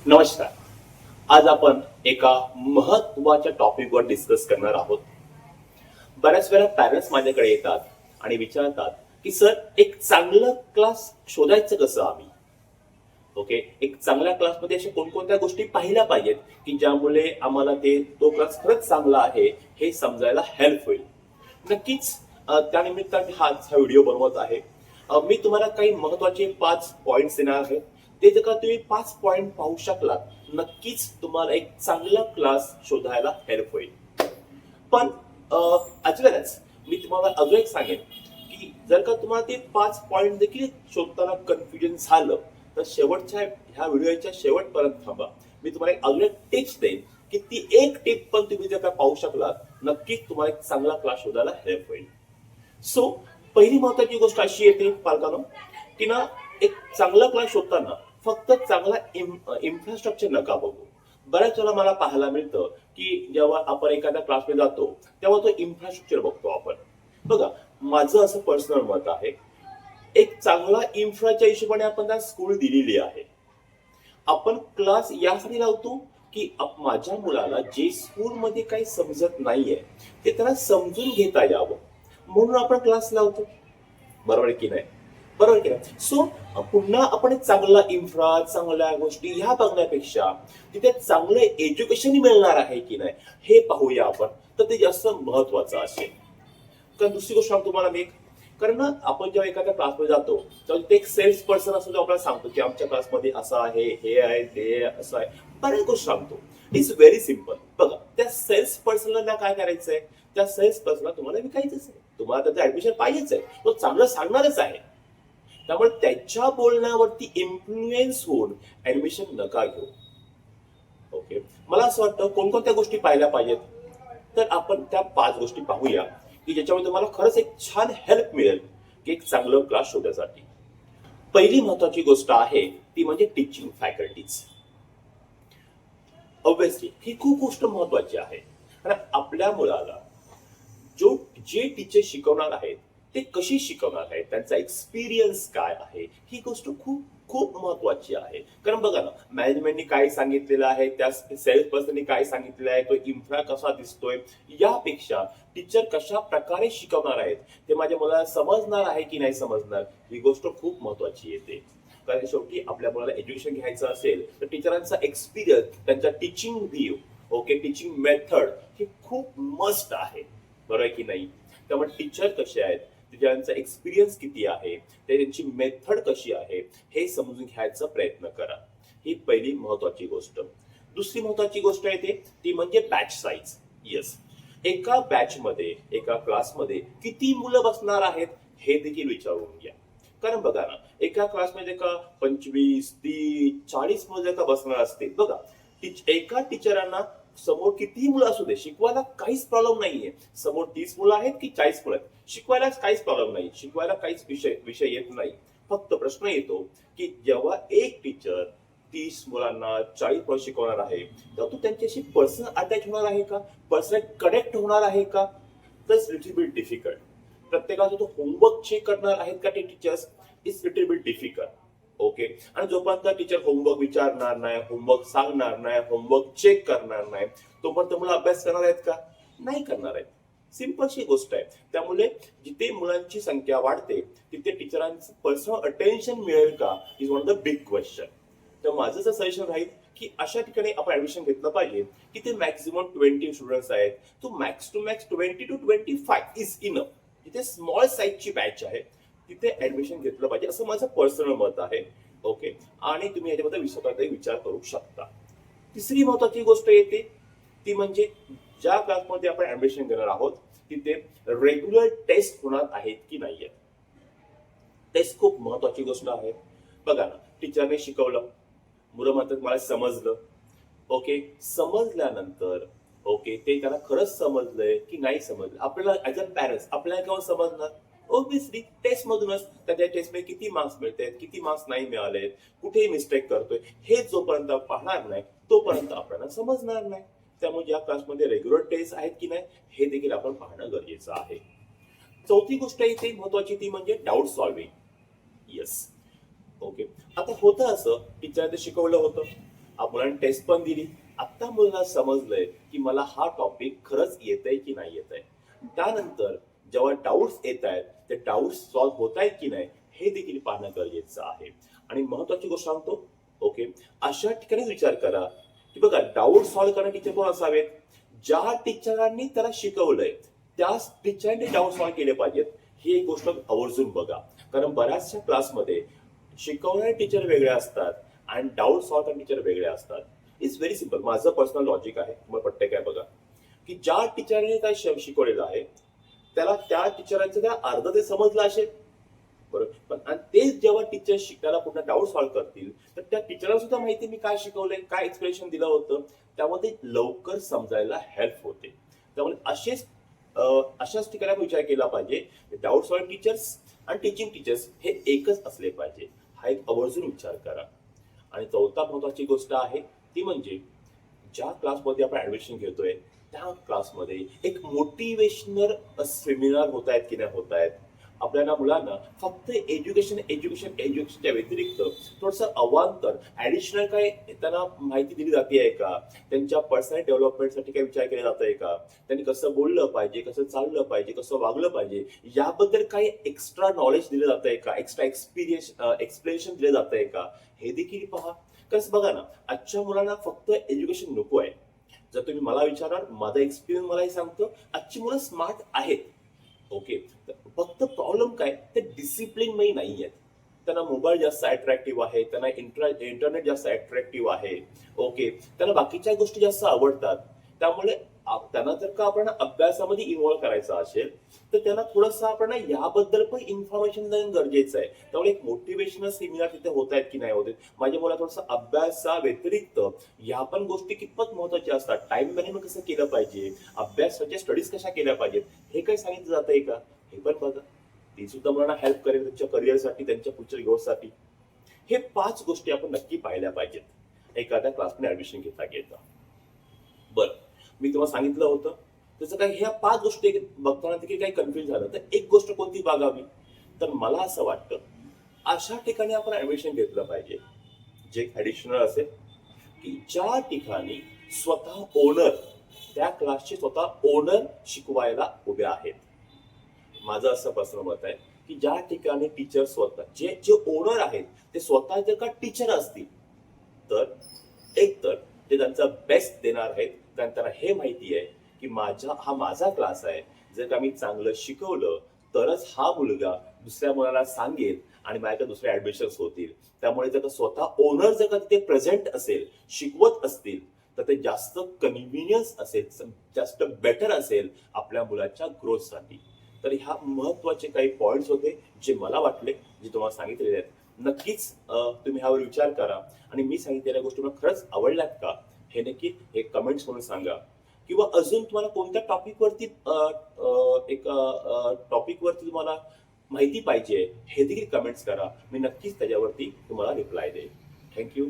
नमस्कार. आज आपण एका महत्वाच्या टॉपिकवर डिस्कस करणार आहोत. बऱ्याच वेळा पॅरेंट्स माझ्याकडे येतात आणि विचारतात की सर, एक चांगला क्लास शोधायचं कसं आम्ही? ओके, एक चांगल्या क्लासमध्ये अशा कोणकोणत्या गोष्टी पाहिल्या पाहिजेत की ज्यामुळे आम्हाला तो क्लास खरंच चांगला आहे हे समजायला हेल्प होईल. नक्कीच त्यानिमित्ताने हा व्हिडिओ बनवत आहे. मी तुम्हाला काही महत्वाचे 5 पॉइंट्स देणार आहे. ते जर का तुम्ही 5 पॉइंट पाहू शकलात, नक्कीच तुम्हाला एक चांगला क्लास शोधायला हेल्प होईल. पण ॲज वेल एज मी तुम्हाला अजून एक सांगेन की जर का तुम्हाला ते 5 पॉइंट देखील शोधताना कन्फ्युजन झालं, तर शेवटच्या ह्या व्हिडिओच्या शेवटपर्यंत थांबा. मी तुम्हाला अजून एक टिप्स देईन की ती एक टिप पण तुम्ही जर का पाहू शकलात, नक्कीच तुम्हाला एक चांगला क्लास शोधायला हेल्प होईल. सो पहिली महत्वाची गोष्ट अशी येते पालकांनो, की ना एक चांगला क्लास शोधताना फक्त चांगला इन्फ्रास्ट्रक्चर नका बघू. बऱ्याच वेळा मला पाहायला मिळतं की जेव्हा आपण एखाद्या क्लासमध्ये जातो तेव्हा तो इन्फ्रास्ट्रक्चर बघतो आपण. बघा, माझं असं पर्सनल मत आहे, एक चांगला इन्फ्राच्या हिशोबाने आपण त्या स्कूल दिलेली आहे. आपण क्लास यासाठी लावतो की माझ्या मुलाला जे स्कूलमध्ये काही समजत नाहीये ते त्याला समजून घेता यावं, म्हणून आपण क्लास लावतो. बरोबर की नाही? बरोबर की नाही? सो पुन्हा आपण एक चांगला इन्फ्रा, चांगल्या गोष्टी ह्या बघण्यापेक्षा तिथे चांगलं एज्युकेशन मिळणार आहे की नाही हे पाहूया आपण, तर ते जास्त महत्वाचं असेल. कारण दुसरी गोष्ट सांगतो तुम्हाला मी, कारण ना आपण जेव्हा एखाद्या क्लासमध्ये जातो तेव्हा तिथे एक सेल्स पर्सन असतो जो आपल्याला सांगतो की आमच्या क्लासमध्ये असं आहे, हे आहे, ते असं आहे, बऱ्याच गोष्टी सांगतो. It's very simple. बघा, त्या सेल्स पर्सनला काय करायचंय? त्या सेल्स पर्सनला तुम्हाला विकायचंच आहे, तुम्हाला त्याचं ऍडमिशन पाहिजेच आहे, तो चांगलं सांगणारच आहे. त्यामुळे त्याच्या बोलण्यावरती इन्फ्लुएन्स होऊन ऍडमिशन नका घेऊ. ओके, मला असं वाटतं कोणकोणत्या गोष्टी पाहिल्या पाहिजेत, तर आपण त्या 5 गोष्टी पाहूया की ज्याच्यामध्ये तुम्हाला खरंच एक छान हेल्प मिळेल की एक चांगलं क्लास शोधण्यासाठी. पहिली महत्वाची गोष्ट आहे ती म्हणजे टीचिंग फॅकल्टीज. ऑब्व्हियसली ही खूप गोष्ट महत्वाची आहे, कारण आपल्या मुलाला जे टीचर शिकवणार आहेत ते कशी शिकवणार आहेत, त्यांचा एक्सपिरियन्स काय आहे, ही गोष्ट खूप खूप महत्वाची आहे. कारण बघा ना, मॅनेजमेंटनी काय सांगितलेलं आहे, त्या सेल्स पर्सननी काय सांगितलेलं आहे, तो इन्फ्रा कसा दिसतोय, यापेक्षा टीचर कशा प्रकारे शिकवणार आहेत, ते माझ्या मुलाला समजणार आहे की नाही समजणार, ही गोष्ट खूप महत्वाची येते. कारण शेवटी आपल्या मुलाला एज्युकेशन घ्यायचं असेल तर टीचरांचा एक्सपिरियन्स, त्यांचा teaching view, okay, teaching method ही खूप मस्ट आहे. बरोबर की नाही? त्यामुळे टीचर कसे आहेत, टीचरांचा एक्सपिरियन्स किती आहे, त्यांची मेथड कशी आहे, हे समजून घ्यायचा प्रयत्न करा. ही पहिली महत्वाची गोष्ट. दुसरी महत्वाची गोष्ट येते ती म्हणजे बॅच साईज. येस, एका बॅच मध्ये, एका क्लासमध्ये किती मुलं बसणार आहेत हे देखील विचारून घ्या. कारण बघा ना, एका क्लासमध्ये का 25, 30, 40 मुलं जर का बसणार असतील, बघा एका टीचरांना समोर किती मुलं असू दे, शिकवायला काहीच प्रॉब्लेम नाहीये. समोर 30 मुलं आहेत की 40 मुलं आहेत, शिकवायला काहीच प्रॉब्लेम नाही, शिकवायला काहीच विषय येत नाही. फक्त प्रश्न येतो की जेव्हा एक टीचर 30 मुलांना 40 मुलं शिकवणार आहे, तेव्हा तो त्यांच्याशी पर्सनल अटॅच होणार आहे का, पर्सनल कनेक्ट होणार आहे का, तर लिटिल बिट डिफिकल्ट. प्रत्येकाचा तो होमवर्क चेक करणार आहेत का ते teachers, it's little bit difficult. Okay, आणि जोपर्यंत टीचर होमवर्क विचारणार नाही, होमवर्क सांगणार नाही, होमवर्क चेक करणार नाही, तोपर्यंत मुलं अभ्यास करणार आहेत का? नाही करणार आहेत. सिंपलशी गोष्ट आहे. त्यामुळे जिथे मुलांची संख्या वाढते तिथे टीचरांचं पर्सनल अटेन्शन मिळेल का, is one of the big question. तर माझं असं सजेशन राहील की अशा ठिकाणी आपण ऍडमिशन घेतलं पाहिजे की ते मॅक्झिमम 20 स्टुडंट्स आहेत, तो max to max 20 to 25 is enough. जिथे स्मॉल साईजची बॅच आहे तिथे ऍडमिशन घेतलं पाहिजे, असं माझं पर्सनल मत आहे. ओके, आणि तुम्ही याच्याबद्दल स्वतःचा विचार करू शकता. तिसरी महत्वाची गोष्ट येते ती म्हणजे ज्या क्लासमध्ये आपण ऍडमिशन घेणार आहोत तिथे रेग्युलर टेस्ट होणार आहेत की नाहीये. टेस्ट खूप महत्वाची गोष्ट आहे. बघा ना, टीचरने शिकवलं, मुलं म्हणतात मला समजलं. ओके, समजल्यानंतर ओके, ते त्याला खरंच समजलंय की नाही समजलं, आपल्याला ऍज अ पॅरेंट्स आपल्याला केव्हा समजणार? ऑब्व्हियसली टेस्ट मधूनच. त्या टेस्टमध्ये किती मार्क्स मिळतात, किती मार्क्स नाही मिळाले, कुठे मिस्टेक करतोय, हे जोपर्यंत पाहणार नाही तोपर्यंत आपल्याला समजणार नाही. त्यामुळे या क्लासमध्ये रेग्युलर टेस्ट आहेत की नाही हे देखील आपण पाहणं गरजेचं आहे. चौथी गोष्ट इथे महत्वाची ती म्हणजे डाऊट सॉल्व्हिंग. येस, ओके, आता होतं असं, टीचर ते शिकवलं होतं, मुलांनी टेस्ट पण दिली. आता मुलांना समजलंय की मला हा टॉपिक खरंच येतंय की नाही येतंय. त्यानंतर जेव्हा डाऊट्स येत आहेत ते डाऊट्स सॉल्व्ह होत आहेत की नाही हे देखील पाहणं गरजेचं आहे. आणि महत्वाची गोष्ट सांगतो, ओके, अशा ठिकाणी विचार करा की बघा, डाऊट सॉल्व्ह करणारे टीचर कोण असावेत? ज्या टीचरांनी त्याला शिकवलंय त्याच टीचरांनी डाऊट सॉल्व्ह केले पाहिजेत. ही एक गोष्ट आवर्जून बघा. कारण बऱ्याचशा क्लासमध्ये शिकवणारे टीचर वेगळे असतात आणि डाऊट सॉल्व्ह करणारे टीचर वेगळे असतात. It's very simple. माझं पर्सनल लॉजिक आहे, तुम्हाला पटतंय काय बघा, की ज्या टीचरने काय शिकवलेलं आहे त्याला त्या टीचरांचं त्या अर्ध ते समजलं असेल, बरोबर, पण आणि तेच जेव्हा टीचर शिकायला पुन्हा डाऊट सॉल्व्ह करतील तर त्या टीचरला सुद्धा माहिती मी काय शिकवलंय, काय एक्सप्लेनेशन दिलं होतं, त्यामध्ये लवकर समजायला हेल्प होते. त्यामुळे अशाच ठिकाणी आपण विचार केला पाहिजे. डाऊट सॉल्व्ह टीचर्स आणि टीचिंग टीचर्स हे एकच असले पाहिजे, हा एक आवर्जून विचार करा. आणि चौथा महत्वाची गोष्ट आहे ती म्हणजे ज्या क्लासमध्ये आपण ऍडमिशन घेतोय त्या क्लासमध्ये एक मोटिवेशनल सेमिनार होत आहेत की नाही होत आहेत. आपल्याला मुलांना फक्त एज्युकेशनच्या व्यतिरिक्त थोडंसं अवांतर ऍडिशनल काय त्यांना माहिती दिली जाते आहे का, त्यांच्या पर्सनल डेव्हलपमेंटसाठी काय विचार केला जात आहे का, त्यांनी कसं बोललं पाहिजे, कसं चाललं पाहिजे, कसं वागलं पाहिजे, याबद्दल काही एक्स्ट्रा नॉलेज दिलं जात आहे का, एक्स्ट्रा एक्सप्लेनेशन दिलं जात आहे का, हे देखील पहा. कसं बघा ना, आजच्या मुलांना फक्त एज्युकेशन नको आहे. जर तुम्ही मला विचाराल, माझा एक्सपिरियन्स मलाही सांगतो, आजची मुलं स्मार्ट आहेत, ओके, फक्त प्रॉब्लेम काय, ते डिसिप्लिनमध्ये नाही आहेत. त्यांना मोबाईल जास्त अट्रॅक्टिव्ह आहे, त्यांना इंटरनेट जास्त अट्रॅक्टिव्ह आहे, ओके, त्यांना बाकीच्या गोष्टी जास्त आवडतात. त्यामुळे त्यांना जर का आपण अभ्यासामध्ये इन्व्हॉल्व्ह करायचं असेल तर त्यांना थोडंसं आपण याबद्दल पण इन्फॉर्मेशन देणं गरजेचं आहे. त्यामुळे एक मोटिवेशनल सेमिनार तिथे होत आहेत की नाही होत आहेत, माझ्या मुलाला थोडंसं अभ्यासा व्यतिरिक्त या पण गोष्टी कितपत महत्वाच्या असतात, टाइम मॅनेजमेंट कसं केलं पाहिजे, अभ्यासाच्या स्टडीज कशा केल्या पाहिजेत, हे काही सांगितलं जात आहे का, हे पण बघा. ती सुद्धा मुलांना हेल्प करेल त्यांच्या करिअरसाठी, त्यांच्या फ्युचर ग्रोथसाठी. हे 5 गोष्टी आपण नक्की पाहिल्या पाहिजेत एखाद्या क्लासमध्ये ऍडमिशन घेता. बरं, मी तुम्हाला सांगितलं होतं त्याचं काय, ह्या 5 गोष्टी बघताना देखील काही कन्फ्युज झालं तर एक गोष्ट कोणती बघावी, तर मला असं वाटतं अशा ठिकाणी आपण ऍडमिशन घेतलं पाहिजे जे ऍडिशनल असेल, की ज्या ठिकाणी स्वतः ओनर, त्या क्लासचे स्वतः ओनर शिकवायला उभे आहेत. माझं असं पर्सनल मत आहे की ज्या ठिकाणी टीचर स्वतः जे ओनर आहेत ते स्वतः जर का टीचर असतील तर एकतर ते त्यांचा बेस्ट देणार आहेत, कारण त्यांना हे माहिती आहे की माझा क्लास आहे, जर का मी चांगलं शिकवलं तरच हा मुलगा दुसऱ्या मुलाला सांगेल आणि माझ्याकडे दुसरे ऍडमिशन्स होतील. त्यामुळे जर का स्वतः ओनर जर का तिथे प्रेझेंट असेल, शिकवत असतील, तर ते जास्त कन्व्हिनियन्स असेल, जास्त बेटर असेल आपल्या मुलाच्या ग्रोथसाठी. तर ह्या महत्वाचे काही पॉइंट्स होते जे मला वाटले, जे तुम्हाला सांगितलेले आहेत. नक्कीच तुम्ही ह्यावर विचार करा आणि मी सांगितलेल्या गोष्टी मला खरंच आवडल्यात का हे नक्की हे कमेंट्स म्हणून सांगा. किंवा अजून तुम्हाला कोणत्या टॉपिकवरती तुम्हाला माहिती पाहिजे हे देखील कमेंट्स करा. मी नक्कीच त्याच्यावरती तुम्हाला रिप्लाय देईन. थँक्यू.